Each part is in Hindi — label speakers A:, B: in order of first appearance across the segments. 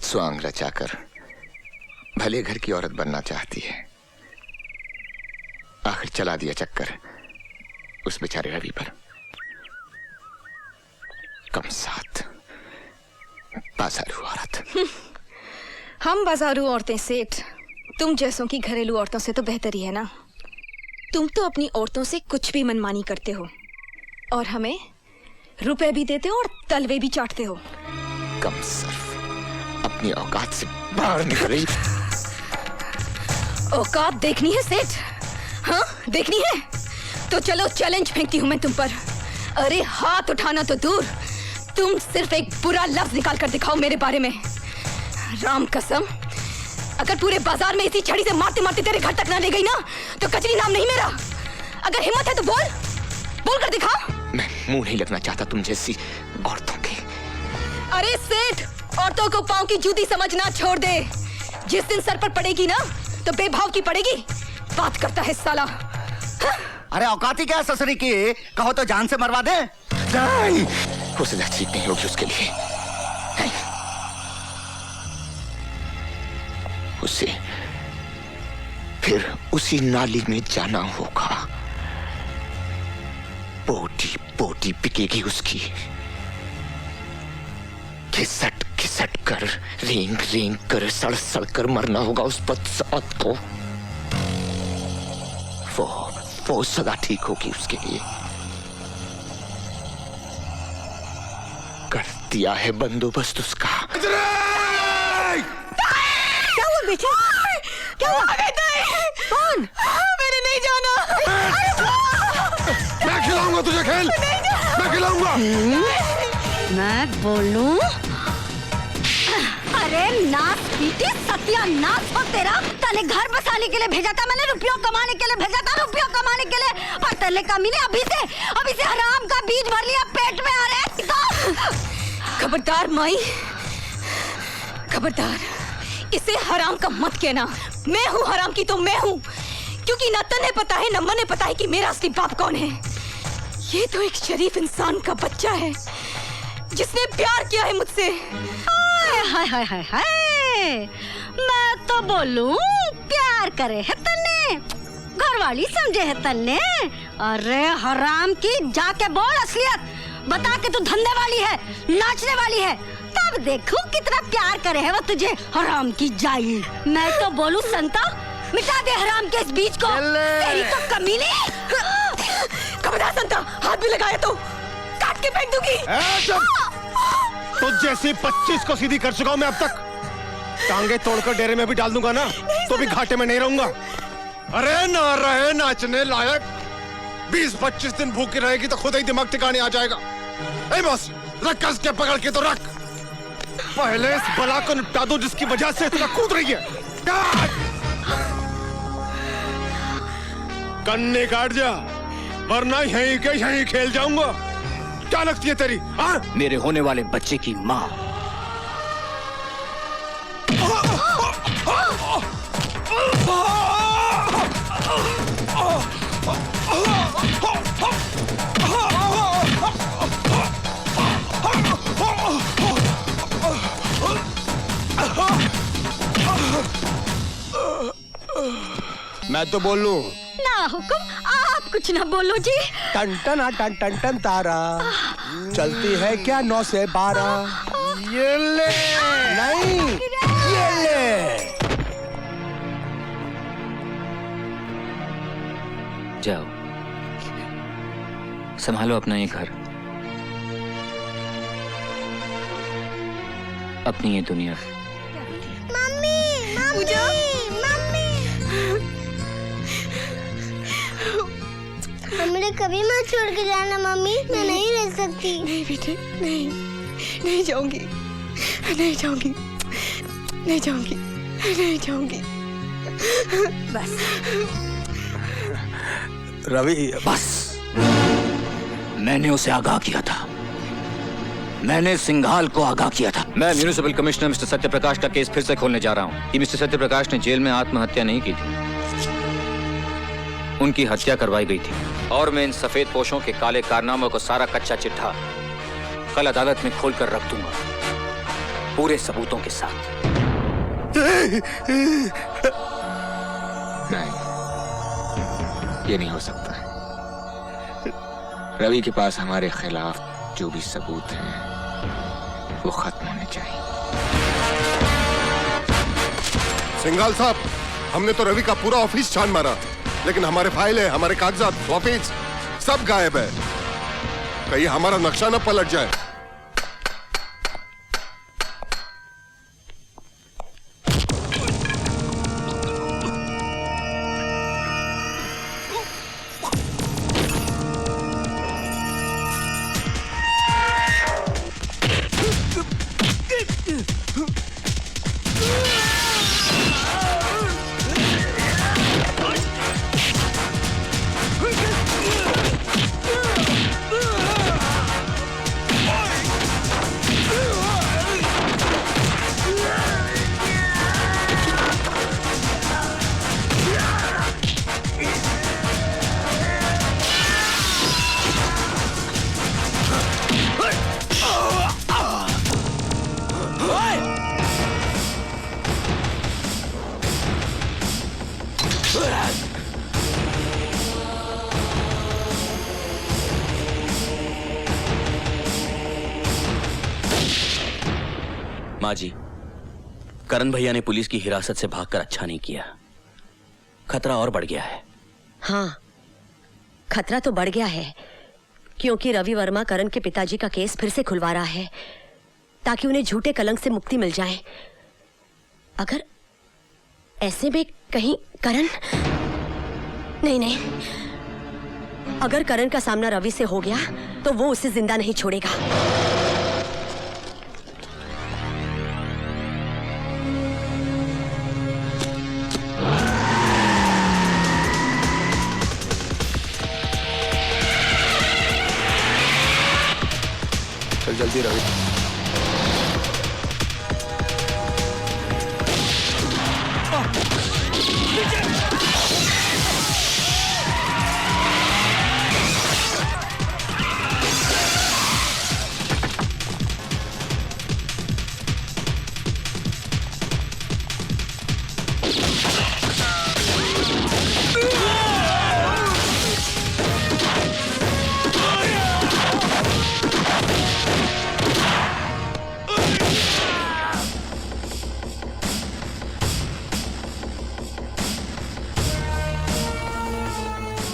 A: स्वांग रचाकर भले घर की औरत बनना चाहती है। आखिर चला दिया चक्कर उस बेचारे रवि पर। कम साथ बाजारू औरत।
B: हम बाजारू औरतें सेठ, तुम जैसों की घरेलू औरतों से तो बेहतर ही है ना। तुम तो अपनी औरतों से कुछ भी मनमानी करते हो और हमें रुपए भी देते हो और तलवे भी चाटते हो।
A: कम सर्फ, अपनी औकात से बाहर निकल रही।
B: औकात देखनी है सेठ? हाँ देखनी है तो चलो चैलेंज फेंकती हूँ मैं तुम पर। अरे हाथ उठाना तो दूर, तुम सिर्फ एक बुरा लफ्ज निकाल कर दिखाओ मेरे बारे में। राम कसम, अगर पूरे बाजार में इसी छड़ी से मारते मारते तेरे घर तक ना ले गई ना तो कचरी नाम नहीं मेरा। अगर हिम्मत है तो बोल, बोल कर दिखा।
A: मैं मुंह नहीं लगना चाहता तुम जैसी औरतों के।
B: अरे सेठ, औरतों को पांव की जूती समझना छोड़ दे। जिस दिन सर पर पड़ेगी ना तो बेभाव की पड़ेगी। बात करता है साला। हाँ?
C: अरे औकाती क्या ससुरी की, कहो तो जान से मरवा दे।
A: नहीं, वो सजा ठीक नहीं होगी उसके लिए। उसे फिर उसी नाली में जाना होगा। बोटी बोटी बिकेगी उसकी। घिसट घिसट कर, रेंग रेंग कर, सड़ सड़ कर मरना होगा उस बदसौत को। वो सदा ठीक होगी उसके लिए। कर दिया है बंदोबस्त उसका।
B: क्या हुआ बेटे? क्या हुआ? कौन? मैंने नहीं जाना।
D: मैं खिलाऊंगा तुझे खेल, मैं खिलाऊंगा।
E: मैं बोलूं? अरे नाच पीटी सत्यानाश हो तेरा। तने घर बसाने के लिए भेजा था मैंने, रुपयों कमाने के लिए भेजा था, रुपयों कमाने के लिए। पर तेरे कमी ने अभी से हराम का बीज भर लिया पेट में। आ रहे
B: खबरदार माई, खबरदार, इसे हराम का मत कहना। मैं हूँ हराम की तो मैं हूँ, क्योंकि न तन्हें पता है न मने पता है कि मेरा असली बाप कौन है। ये तो एक शरीफ इंसान का बच्चा है जिसने प्यार किया है मुझसे।
E: हाय हाय हाय हाय, मैं तो बोलूं प्यार करे है तन्ने, घरवाली समझे है तन्ने। अरे हराम की, जाके बोल असलियत बता के तू धंधे वाली है, नाचने वाली है, तब देखूं कितना प्यार करे है वो तुझे। हराम की जाई, मैं तो बोलूं संता मिटा दे हराम के इस बीज को। तेरी तो कमी नहीं।
B: खबरदार संता, हाथ भी लगाया तो काट के फेंक दूंगी।
D: तो जैसे 25 को सीधी कर चुका हूं मैं अब तक। टांगे तोड़कर डेरे में भी डाल दूंगा ना तो भी घाटे में नहीं रहूंगा। अरे ना रहे नाचने लायक, 20-25 दिन भूखी रहेगी तो खुद ही दिमाग ठिकाने आ जाएगा। ए बस रख कस के पकड़ के तो रख। पहले इस बला को निपटा दो जिसकी वजह से इतना कूद रही है। कन्ने काट जा वरना यहीं के यहीं खेल जाऊंगा। क्या लगती है तेरी?
F: मेरे होने वाले बच्चे की माँ।
D: मैं तो बोल लूं?
E: ना हुकुम, आप कुछ ना बोलो जी।
G: टन टन टन टन टन तारा चलती है क्या 9 से 12।
D: ये ले
G: नहीं, ये ले।
F: जाओ संभालो अपना ये घर, अपनी ये दुनिया।
E: मम्मी,
H: हमने कभी मत छोड़ के जाना मम्मी, मैं नहीं रह सकती।
B: नहीं बेटे, नहीं, नहीं जाऊंगी, नहीं जाऊंगी, नहीं जाऊंगी, नहीं जाऊंगी।
E: बस
G: रवि,
F: बस, मैंने उसे आगाह किया था, मैंने सिंघाल को आगाह किया था। मैं म्युनिसिपल कमिश्नर मिस्टर सत्यप्रकाश का केस फिर से खोलने जा रहा हूँ कि मिस्टर सत्यप्रकाश ने जेल में आत्महत्या नहीं की थी, उनकी हत्या करवाई गई थी। और मैं इन सफेद पोशों के काले कारनामों को सारा कच्चा चिट्ठा कल अदालत में खोल कर रख दूंगा। पूरे सबूतों के साथ।
A: नहीं, ये नहीं हो सकता। रवि के पास हमारे खिलाफ जो भी सबूत हैं वो खत्म होने चाहिए।
D: सिंघाल साहब, हमने तो रवि का पूरा ऑफिस छान मारा, लेकिन हमारे फाइलें, हमारे कागजात, ऑफिस सब गायब है। कहीं हमारा नक्शा न पलट जाए।
I: माँ जी, करण भैया ने पुलिस की हिरासत से भागकर अच्छा नहीं किया। खतरा और बढ़ गया है।
J: हाँ, खतरा तो बढ़ गया है, क्योंकि रवि वर्मा करण के पिताजी का केस फिर से खुलवा रहा है ताकि उन्हें झूठे कलंक से मुक्ति मिल जाए। अगर ऐसे में कहीं करण नहीं, अगर करण का सामना रवि से हो गया तो वो उसे जिंदा नहीं छोड़ेगा।
G: चल जल्दी रवि।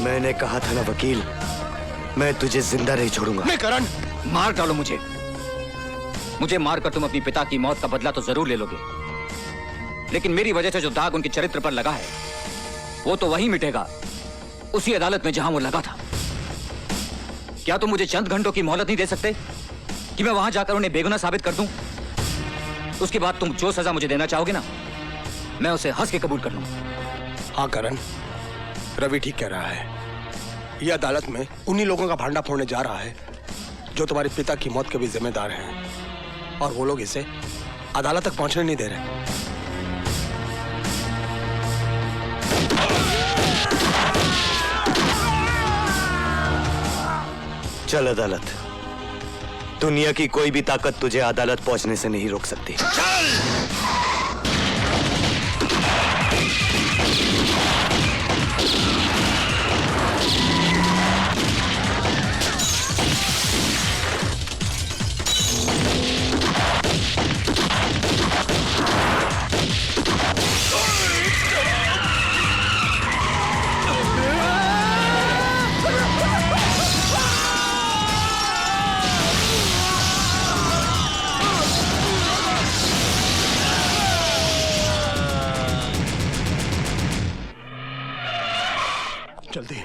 C: मैंने कहा था ना वकील, मैं तुझे जिंदा नहीं छोड़ूंगा।
D: नहीं करण,
F: मार डालो मुझे मारकर तुम अपनी पिता की मौत का बदला तो जरूर ले लोगे, लेकिन मेरी वजह से जो दाग उनके चरित्र पर लगा है वो तो वहीं मिटेगा, उसी अदालत में जहां वो लगा था। क्या तुम मुझे चंद घंटों की मोहलत नहीं दे सकते कि मैं वहां जाकर उन्हें बेगुनाह साबित कर दूं? उसके बाद तुम जो सजा मुझे देना चाहोगे ना, मैं उसे हंस के कबूल कर लूंगा।
G: हाँ करण, रवि ठीक कह रहा है। यह अदालत में उन्हीं लोगों का भांडा फोड़ने जा रहा है जो तुम्हारे पिता की मौत के भी जिम्मेदार हैं, और वो लोग इसे अदालत तक पहुंचने नहीं दे रहे।
C: चल अदालत। दुनिया की कोई भी ताकत तुझे अदालत पहुंचने से नहीं रोक सकती।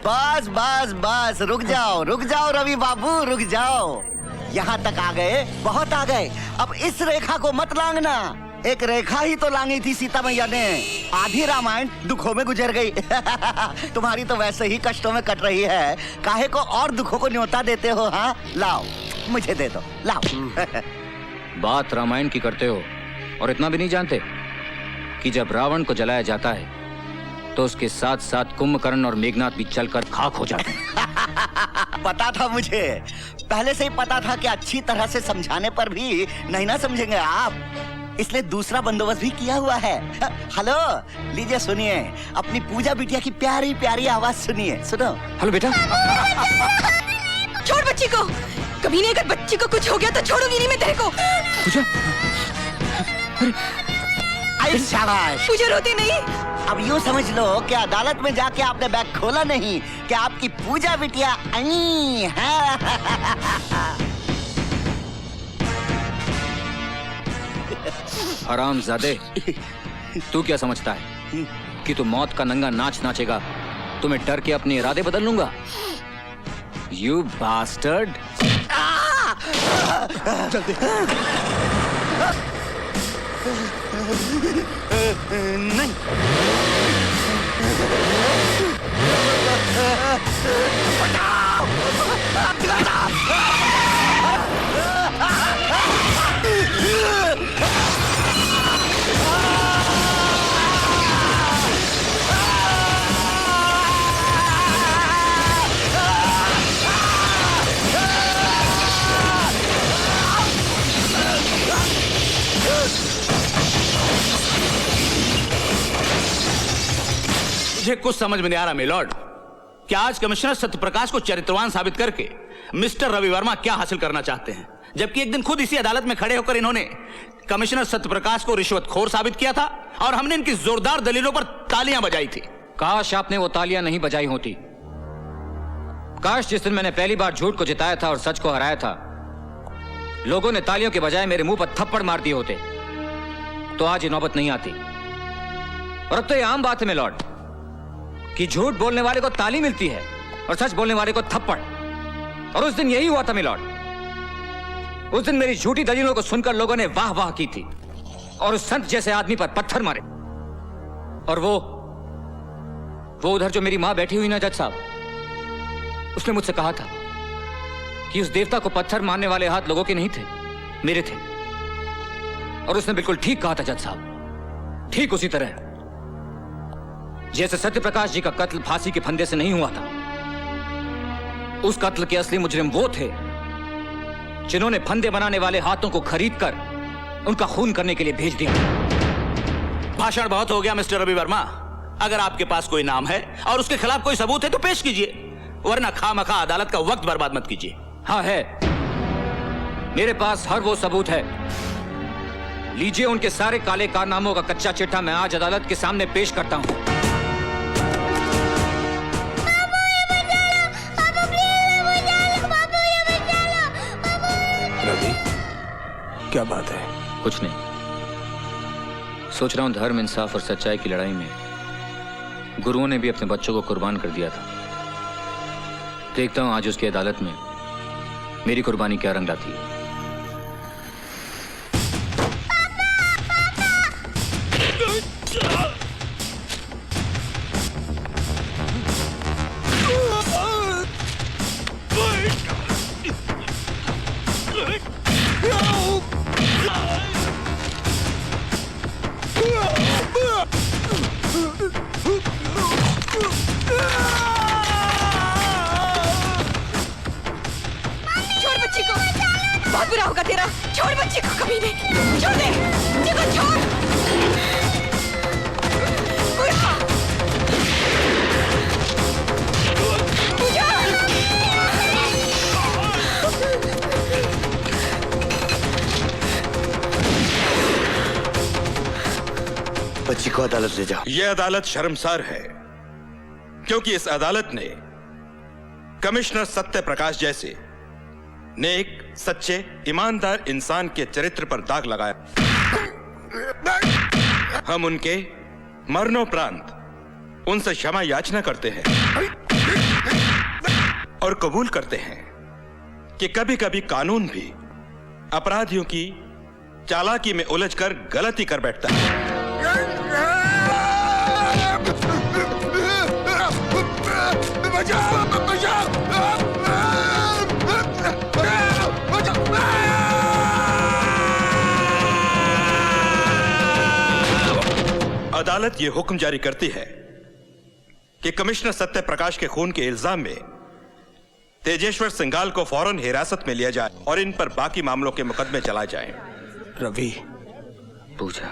K: बस बस बस, रुक जाओ रवि बाबू, रुक जाओ। यहाँ तक आ गए, बहुत आ गए। अब इस रेखा को मत लांघना। एक रेखा ही तो लांगी थी सीता मैया ने। आधी रामायण दुखों में गुजर गई। तुम्हारी तो वैसे ही कष्टों में कट रही है, काहे को और दुखों को न्योता देते हो? हाँ, लाओ मुझे दे दो, लाओ।
F: बात रामायण की करते हो और इतना भी नहीं जानते कि जब रावण को जलाया जाता है तो उसके साथ साथ कुंभकर्ण और मेघनाथ भी जलकर खाक हो जाते हैं।
K: पता था मुझे, पहले से ही पता था कि अच्छी तरह से समझाने पर भी नहीं ना समझेंगे आप। इसलिए दूसरा बंदोबस्त भी किया हुआ है। हेलो, लीजिए सुनिए, अपनी पूजा बिटिया की प्यारी प्यारी आवाज सुनिए। सुनो।
F: हेलो बेटा।
B: छोड़ बच्ची को। कभी नहीं, अगर बच्ची को कुछ हो गया तो छोड़ूंगी नहीं मैं तेरे को।
F: पूजा,
K: अरे शाबाश।
B: पूजा रोती नहीं।
K: अब यूँ समझ लो कि अदालत में जाके आपने बैग खोला नहीं, कि आपकी पूजा बिटिया आई है।
F: हरामजादे, तू क्या समझता है कि तू मौत का नंगा नाच नाचेगा तो मैं डर के अपने इरादे बदल लूंगा? You bastard.
G: जल्दी।
K: नहीं।
L: मुझे कुछ समझ में नहीं आ रहा मिलॉर्ड, क्या आज कमिश्नर सत्यप्रकाश को चरित्रवान साबित करके मिस्टर रवि वर्मा क्या हासिल करना चाहते हैं, जबकि एक दिन खुद इसी अदालत में खड़े होकर इन्होंने कमिश्नर सत्यप्रकाश को रिश्वतखोर साबित किया था और हमने इनकी जोरदार दलीलों पर तालियां बजाई थी।
F: काश आपने वो तालियां नहीं बजाई होती। काश जिस दिन मैंने पहली बार झूठ को जिताया था और सच को हराया था, लोगों ने तालियों के बजाय मेरे मुंह पर थप्पड़ मार दिए होते तो आज ये नौबत नहीं आती। और अब तो ये आम बात है मिलॉर्ड कि झूठ बोलने वाले को ताली मिलती है और सच बोलने वाले को थप्पड़। और उस दिन यही हुआ था मिलॉर्ड। उस दिन मेरी झूठी दलीलों को सुनकर लोगों ने वाह वाह की थी और उस संत जैसे आदमी पर पत्थर मारे। और वो उधर जो मेरी मां बैठी हुई ना जज साहब, उसने मुझसे कहा था कि उस देवता को पत्थर मारने वाले हाथ लोगों के नहीं थे, मेरे थे। और उसने बिल्कुल ठीक कहा था जज साहब, ठीक उसी तरह जैसे सत्यप्रकाश जी का कत्ल फांसी के फंदे से नहीं हुआ था। उस कत्ल के असली मुजरिम वो थे जिन्होंने फंदे बनाने वाले हाथों को खरीदकर उनका खून करने के लिए भेज दिया।
L: भाषण बहुत हो गया मिस्टर रवि वर्मा। अगर आपके पास कोई नाम है और उसके खिलाफ कोई सबूत है तो पेश कीजिए, वरना खामखा अदालत का वक्त बर्बाद मत कीजिए।
F: हाँ है, मेरे पास हर वो सबूत है। लीजिए उनके सारे काले कारनामों का कच्चा चिट्ठा मैं आज अदालत के सामने पेश करता हूं।
G: रवि, क्या बात है?
F: कुछ नहीं, सोच रहा हूं धर्म, इंसाफ और सच्चाई की लड़ाई में गुरुओं ने भी अपने बच्चों को कुर्बान कर दिया था। देखता हूं आज उसकी अदालत में मेरी कुर्बानी क्या रंग लाती है।
B: छोड़ बच्ची को, बहुत बुरा होगा तेरा। छोड़ बच्ची को, कभी नहीं। छोड़ दे बच्ची को, छोड़। बुरा। पूजा।
C: बच्ची को अदालत ले जाओ।
M: यह अदालत शर्मसार है क्योंकि इस अदालत ने कमिश्नर सत्य प्रकाश जैसे नेक, सच्चे, ईमानदार इंसान के चरित्र पर दाग लगाया। हम उनके मरणोपरांत उनसे क्षमा याचना करते हैं और कबूल करते हैं कि कभी कभी कानून भी अपराधियों की चालाकी में उलझकर गलती कर बैठता है। अदालत ये हुक्म जारी करती है कि कमिश्नर सत्य प्रकाश के खून के इल्जाम में तेजेश्वर सिंघाल को फौरन हिरासत में लिया जाए और इन पर बाकी मामलों के मुकदमे चलाए जाएं।
G: रवि,
F: पूजा।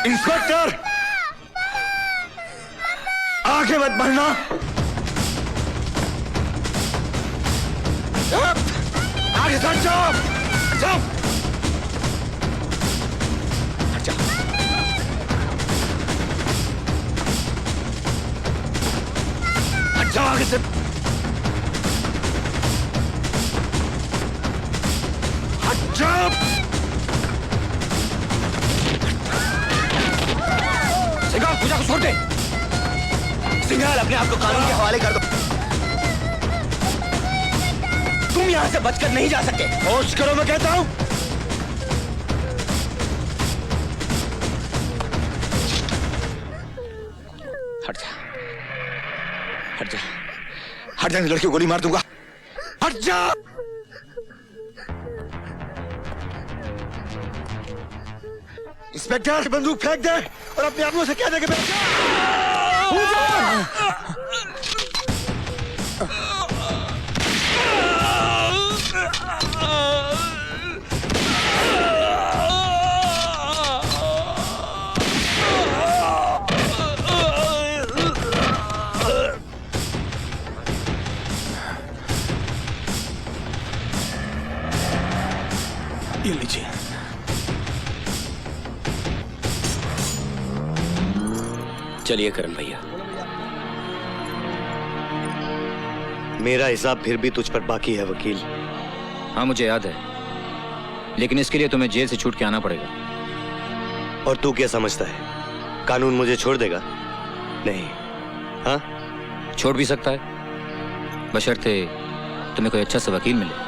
C: इंस्पेक्टर, आगे मत बढ़ना। आगे हट जाओ, जाओ। हट जाओ। हट जाओ आगे से। हट जाओ। सिंघाल, पूजा को छोड़ दे। सिंघाल, अपने आप को कानून के हवाले कर दो। तुम यहां से बचकर नहीं जा सकते। होश करो, मैं कहता हूं। हट जा, हट जा, हट जा, लड़की को गोली मार दूंगा। हट जा। इंस्पेक्टर, बंदूक फेंक दे और अपने आदमियों से कह दे कि
G: ये लीजिए।
I: चलिए करण भैया।
C: मेरा हिसाब फिर भी तुझ पर बाकी है वकील।
F: हाँ मुझे याद है, लेकिन इसके लिए तुम्हें जेल से छूट के आना पड़ेगा।
C: और तू क्या समझता है, कानून मुझे छोड़ देगा? नहीं। हाँ,
F: छोड़ भी सकता है, बशर्ते तुम्हें कोई अच्छा सा वकील मिले।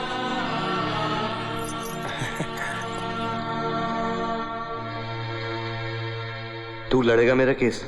C: तू लड़ेगा मेरा केस?